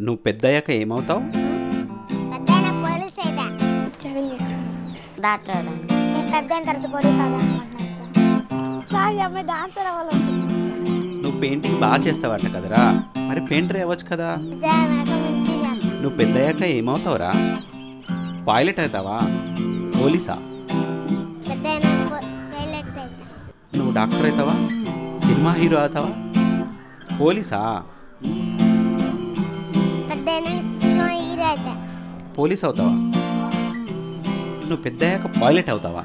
నువ్వు పెద్దయ్యాక ఏమవుతావు? పెద్దయిన పోలీస్ అయితే డాక్టర్ నేను పెద్దయిన తర్వాత పోలీస్ అవుదామనుకుంటున్నాను సార్. సార్ అమ్మాయి డాన్సర్ అవ్వాలనుకుంటున్నాను. నువ్వు పెయింటింగ్ బాగా చేస్తావట కదరా, మరి పెయింటర్ అవ్వచ్చు కదా. నాకు మంచి చేస్తాను. నువ్వు పెద్దయ్యాక ఏమవుతావురా? పైలట్ అవుతావా, పోలీసా? పెద్దయిన పైలట్ అయితే నువ్వు డాక్టర్ అవుతావా, సినిమా హీరో అవుతావా, పోలీసా? పెద్దయిన హీరో అయితే పోలీస్ అవుతావా? నువ్వు పెద్దయ్యాక పైలట్ అవుతావా?